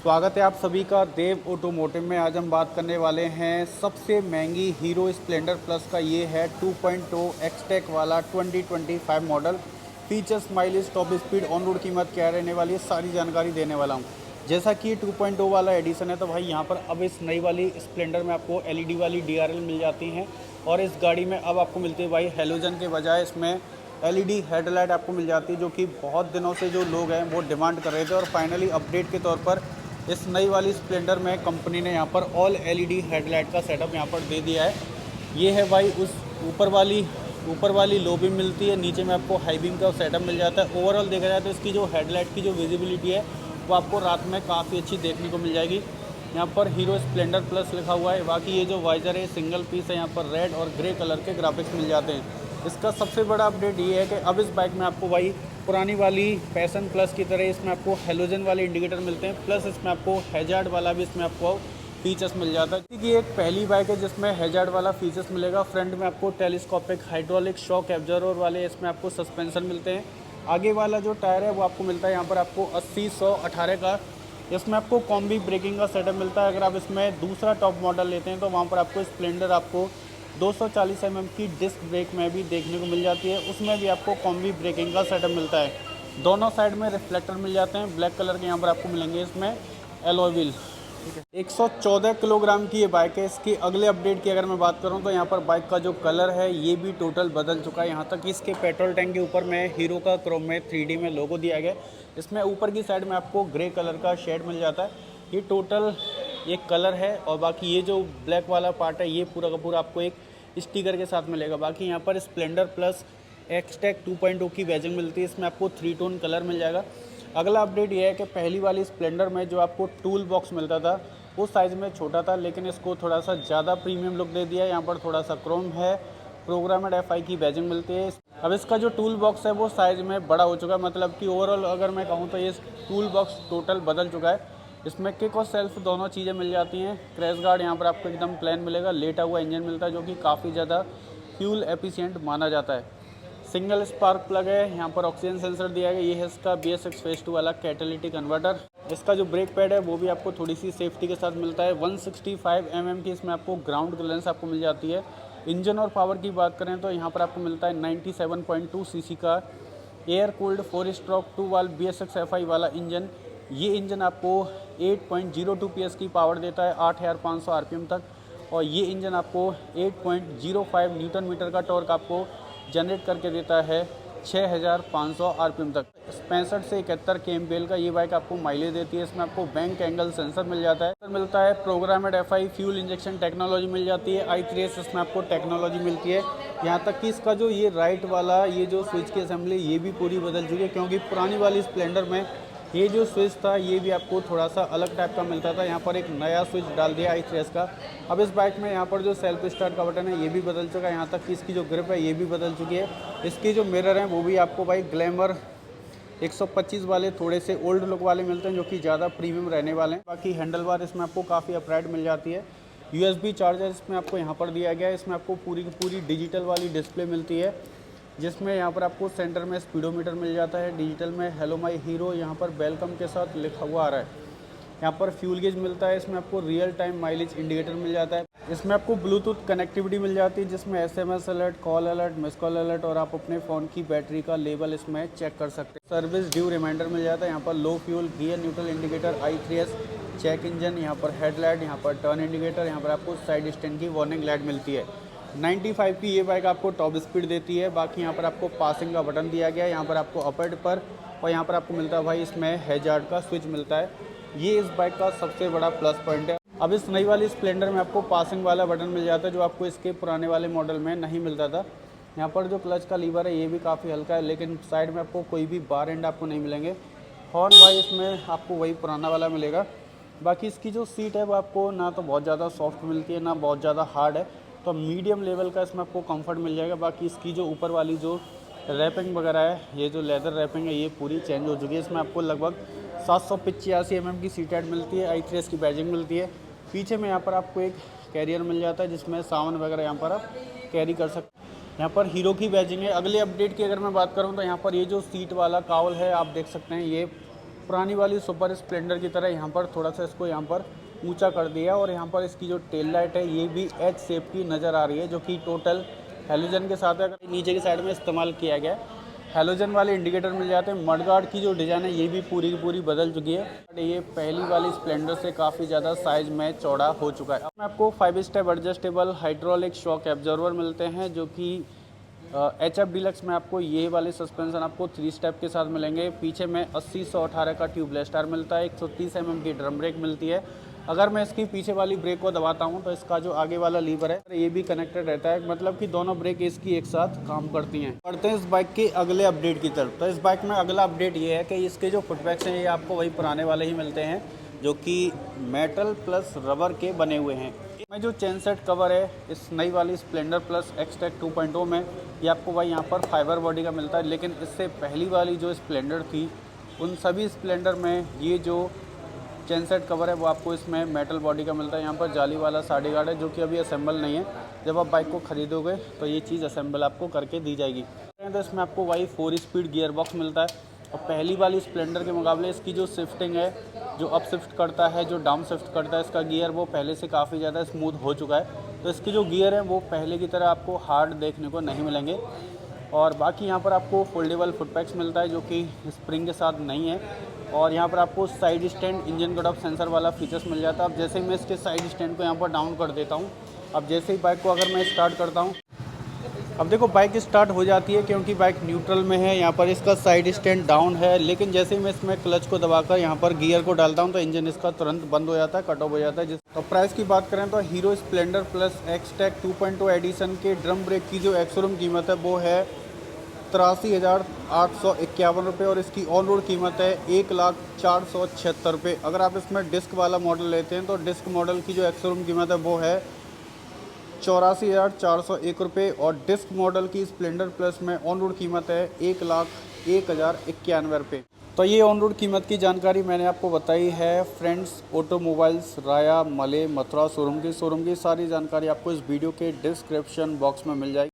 स्वागत है आप सभी का देव ऑटोमोटिव में। आज हम बात करने वाले हैं सबसे महंगी हीरो स्प्लेंडर प्लस का। ये है 2.0 एक्सटेक वाला 2025 model. Features, mileage, top speed, on road कीमत क्या रहने वाली है, सारी जानकारी देने वाला हूँ। जैसा कि 2.0 वाला एडिशन है तो भाई यहाँ पर अब इस नई वाली स्प्लेंडर में आपको एलईडी वाली डीआरएल मिल जाती हैं। और इस गाड़ी में अब आपको मिलती है भाई हेलोजन के बजाय इसमें एलईडी हेडलाइट आपको मिल जाती है, जो कि बहुत दिनों से जो लोग हैं वो डिमांड कर रहे थे। और फाइनली अपडेट के तौर पर इस नई वाली स्प्लेंडर में कंपनी ने यहाँ पर ऑल एलईडी हेडलाइट का सेटअप यहाँ पर दे दिया है। ये है भाई उस ऊपर वाली लो बीम मिलती है, नीचे में आपको हाई बीम का सेटअप मिल जाता है। ओवरऑल देखा जाए तो इसकी जो हेडलाइट की जो विजिबिलिटी है वो आपको रात में काफ़ी अच्छी देखने को मिल जाएगी। यहाँ पर हीरो स्प्लेंडर प्लस लिखा हुआ है। बाकी ये जो वाइजर है सिंगल पीस है, यहाँ पर रेड और ग्रे कलर के ग्राफिक्स मिल जाते हैं। इसका सबसे बड़ा अपडेट ये है कि अब इस बाइक में आपको भाई पुरानी वाली पैशन प्लस की तरह इसमें आपको हेलोजन वाले इंडिकेटर मिलते हैं, प्लस इसमें आपको हैजार्ड वाला भी इसमें आपको फीचर्स मिल जाता है। कि एक पहली बाइक है जिसमें हैजार्ड वाला फीचर्स मिलेगा। फ्रंट में आपको टेलीस्कोपिक हाइड्रोलिक शॉक एब्जॉर्वर वाले इसमें आपको सस्पेंशन मिलते हैं। आगे वाला जो टायर है वो आपको मिलता है यहाँ पर आपको 80/100/18 का। इसमें आपको कॉम्बी ब्रेकिंग का सेटअप मिलता है। अगर आप इसमें दूसरा टॉप मॉडल लेते हैं तो वहाँ पर आपको स्प्लेंडर आपको 240 mm की डिस्क ब्रेक में भी देखने को मिल जाती है। उसमें भी आपको कॉम्बी ब्रेकिंग का सेटअप मिलता है। दोनों साइड में रिफ्लेक्टर मिल जाते हैं, ब्लैक कलर के यहाँ पर आपको मिलेंगे इसमें एलॉय व्हील। ठीक है, 114 किलोग्राम की ये बाइक है। इसकी अगले अपडेट की अगर मैं बात करूँ तो यहाँ पर बाइक का जो कलर है ये भी टोटल बदल चुका है। यहाँ तक कि इसके पेट्रोल टैंक के ऊपर में हीरो का क्रोम में 3D में लोगो दिया गया। इसमें ऊपर की साइड में आपको ग्रे कलर का शेड मिल जाता है। ये टोटल एक कलर है। और बाकी ये जो ब्लैक वाला पार्ट है ये पूरा का पूरा आपको एक स्टिकर के साथ मिलेगा। बाकी यहाँ पर स्प्लेंडर प्लस एक्सटेक 2.0 की बैजिंग मिलती है। इसमें आपको 3 टोन कलर मिल जाएगा। अगला अपडेट ये है कि पहली वाली स्प्लेंडर में जो आपको टूल बॉक्स मिलता था वो साइज़ में छोटा था, लेकिन इसको थोड़ा सा ज़्यादा प्रीमियम लुक दे दिया है। यहाँ पर थोड़ा सा क्रोम है, प्रोग्रामेड एफआई की बैजिंग मिलती है। अब इसका जो टूल बॉक्स है वो साइज़ में बड़ा हो चुका है। मतलब कि ओवरऑल अगर मैं कहूँ तो ये टूल बॉक्स टोटल बदल चुका है। इसमें किक और सेल्फ दोनों चीज़ें मिल जाती हैं। क्रैश गार्ड यहाँ पर आपको एकदम प्लेन मिलेगा। लेटा हुआ इंजन मिलता है जो कि काफ़ी ज़्यादा फ्यूल एफिशिएंट माना जाता है। सिंगल स्पार्क प्लग है। यहाँ पर ऑक्सीजन सेंसर दिया गया। ये है इसका BS6 फेज 2 वाला कैटालिटिक कन्वर्टर। इसका जो ब्रेक पैड है वो भी आपको थोड़ी सी सेफ्टी के साथ मिलता है। 165 mm की इसमें आपको ग्राउंड क्लियरेंस आपको मिल जाती है। इंजन और पावर की बात करें तो यहाँ पर आपको मिलता है 97.2 cc का air cooled 4 stroke 2 valve BS6 FI वाला इंजन। ये इंजन आपको 8.02 PS की पावर देता है 8500 RPM तक। और ये इंजन आपको 8.05 न्यूटन मीटर का टॉर्क आपको जनरेट करके देता है 6500 RPM तक। 65 से 71 kmpl का ये बाइक आपको माइलेज देती है। इसमें आपको बैंक एंगल सेंसर मिल जाता है। मिलता है programmed FI fuel injection technology मिल जाती है। i3S इसमें आपको टेक्नोलॉजी मिलती है। यहाँ तक कि इसका जो ये राइट वाला ये जो स्विच की असेंबली ये भी पूरी बदल चुकी है, क्योंकि पुरानी वाली स्प्लेंडर में ये जो स्विच था ये भी आपको थोड़ा सा अलग टाइप का मिलता था। यहाँ पर एक नया स्विच डाल दिया i3S का। अब इस बाइक में यहाँ पर जो सेल्फ स्टार्ट का बटन है ये भी बदल चुका है। यहाँ तक कि इसकी जो ग्रिप है ये भी बदल चुकी है। इसकी जो मिरर हैं वो भी आपको भाई ग्लैमर 125 वाले थोड़े से ओल्ड लुक वाले मिलते हैं, जो कि ज़्यादा प्रीमियम रहने वाले हैं। बाकी हैंडल बार इसमें आपको काफ़ी अपराइट मिल जाती है। USB चार्जर इसमें आपको यहाँ पर दिया गया है। इसमें आपको पूरी की पूरी डिजिटल वाली डिस्प्ले मिलती है, जिसमें यहाँ पर आपको सेंटर में स्पीडोमीटर मिल जाता है। डिजिटल में हेलो माई हीरो यहाँ पर वेलकम के साथ लिखा हुआ आ रहा है। यहाँ पर फ्यूल गेज मिलता है। इसमें आपको रियल टाइम माइलेज इंडिकेटर मिल जाता है। इसमें आपको ब्लूटूथ कनेक्टिविटी मिल जाती है, जिसमें SMS alert, call alert, miss call alert और आप अपने फ़ोन की बैटरी का लेवल इसमें चेक कर सकते हैं। सर्विस ड्यू रिमाइंडर मिल जाता है। यहाँ पर low fuel, gear neutral indicator, i3S check engine, यहाँ पर हेडलाइट, यहाँ पर टर्न इंडिकेटर, यहाँ पर आपको साइड स्टैंड की वार्निंग लाइट मिलती है। 95 की ये बाइक आपको टॉप स्पीड देती है। बाकी यहाँ पर आपको पासिंग का बटन दिया गया है। यहाँ पर आपको अपर पर और यहाँ पर आपको मिलता है भाई इसमें हैजार्ड का स्विच मिलता है। ये इस बाइक का सबसे बड़ा प्लस पॉइंट है। अब इस नई वाली स्प्लेंडर में आपको पासिंग वाला बटन मिल जाता है, जो आपको इसके पुराने वाले मॉडल में नहीं मिलता था। यहाँ पर जो क्लच का लीवर है ये भी काफ़ी हल्का है, लेकिन साइड में आपको कोई भी बार एंड आपको नहीं मिलेंगे। हॉर्न भाई इसमें आपको वही पुराना वाला मिलेगा। बाकी इसकी जो सीट है वो आपको ना तो बहुत ज़्यादा सॉफ्ट मिलती है ना बहुत ज़्यादा हार्ड है, तो मीडियम लेवल का इसमें आपको कंफर्ट मिल जाएगा। बाकी इसकी जो ऊपर वाली जो रैपिंग वगैरह है, ये जो लेदर रैपिंग है ये पूरी चेंज हो चुकी है। इसमें आपको लगभग 785 mm की सीट हेड मिलती है। i3S की बैजिंग मिलती है। पीछे में यहाँ पर आपको एक कैरियर मिल जाता है, जिसमें सामान वगैरह यहाँ पर आप कैरी कर सकते हैं। यहाँ पर हीरो की बैजिंग है। अगले अपडेट की अगर मैं बात करूँ तो यहाँ पर ये जो सीट वाला कावल है आप देख सकते हैं, ये पुरानी वाली सुपर स्प्लेंडर की तरह यहाँ पर थोड़ा सा इसको यहाँ पर ऊंचा कर दिया और यहाँ पर इसकी जो टेल लाइट है ये भी एच शेप की नज़र आ रही है, जो कि टोटल हेलोजन के साथ अगर नीचे की साइड में इस्तेमाल किया गया है। हेलोजन वाले इंडिकेटर मिल जाते हैं। मडगार्ड की जो डिज़ाइन है ये भी पूरी की पूरी बदल चुकी है। ये पहली वाली स्प्लेंडर से काफ़ी ज़्यादा साइज में चौड़ा हो चुका है। अब में आपको 5 step adjustable hydraulic shock absorber मिलते हैं, जो कि HF डीलक्स में आपको ये वाले सस्पेंशन आपको 3 स्टेप के साथ मिलेंगे। पीछे में 80-118 का ट्यूबलेस टायर मिलता है, 130 mm की ड्रम ब्रेक मिलती है। अगर मैं इसकी पीछे वाली ब्रेक को दबाता हूं तो इसका जो आगे वाला लीवर है ये भी कनेक्टेड रहता है, मतलब कि दोनों ब्रेक इसकी एक साथ काम करती हैं। बढ़ते हैं इस बाइक के अगले अपडेट की तरफ। तो इस बाइक में अगला अपडेट ये है कि इसके जो फुटपैक्स हैं ये आपको वही पुराने वाले ही मिलते हैं, जो कि मेटल प्लस रबर के बने हुए हैं। इसमें जो चेन सेट कवर है इस नई वाली स्प्लेंडर प्लस एक्सटेक 2.0 में ये आपको भाई यहाँ पर फाइबर बॉडी का मिलता है, लेकिन इससे पहली वाली जो स्प्लेंडर थी उन सभी स्प्लेंडर में ये जो चेन सेट कवर है वो आपको इसमें मेटल बॉडी का मिलता है। यहाँ पर जाली वाला साडी गार्ड है, जो कि अभी असेंबल नहीं है। जब आप बाइक को ख़रीदोगे तो ये चीज़ असेंबल आपको करके दी जाएगी। तो इसमें आपको वही 4 स्पीड गियर बॉक्स मिलता है और पहली वाली स्प्लेंडर के मुकाबले इसकी जो शिफ्टिंग है, जो अप शिफ्ट करता है, जो डाउन शिफ्ट करता है, इसका गियर वो पहले से काफ़ी ज़्यादा स्मूथ हो चुका है। तो इसके जो गियर हैं वो पहले की तरह आपको हार्ड देखने को नहीं मिलेंगे। और बाकी यहाँ पर आपको फोल्डेबल फुटपैक्स मिलता है, जो कि स्प्रिंग के साथ नहीं है। और यहाँ पर आपको side stand engine cut off sensor वाला फीचर्स मिल जाता है। अब जैसे ही मैं इसके साइड स्टैंड को यहाँ पर डाउन कर देता हूँ, अब जैसे ही बाइक को अगर मैं स्टार्ट करता हूँ, अब देखो बाइक स्टार्ट हो जाती है क्योंकि बाइक न्यूट्रल में है। यहाँ पर इसका साइड स्टैंड डाउन है, लेकिन जैसे ही मैं इसमें क्लच को दबाकर यहाँ पर गियर को डालता हूँ तो इंजन इसका तुरंत बंद हो जाता है, कट ऑफ हो जाता है। तो प्राइस की बात करें तो Hero Splendor plus Xtec 2.0 edition के ड्रम ब्रेक की जो एक्स-शोरूम कीमत है वो है 83,851 रुपये और इसकी ऑन रोड कीमत है 1,04,76 रुपये। अगर आप इसमें डिस्क वाला मॉडल लेते हैं तो डिस्क मॉडल की जो एक्स-शोरूम कीमत है वो है 84,401 रुपये और डिस्क मॉडल की स्प्लेंडर प्लस में ऑन रोड कीमत है 1,01,091 रुपये। तो ये ऑन रोड कीमत की जानकारी मैंने आपको बताई है फ्रेंड्स ऑटोमोबाइल्स राया मले मथुरा शोरूम की सारी जानकारी आपको इस वीडियो के डिस्क्रिप्शन बॉक्स में मिल जाएगी।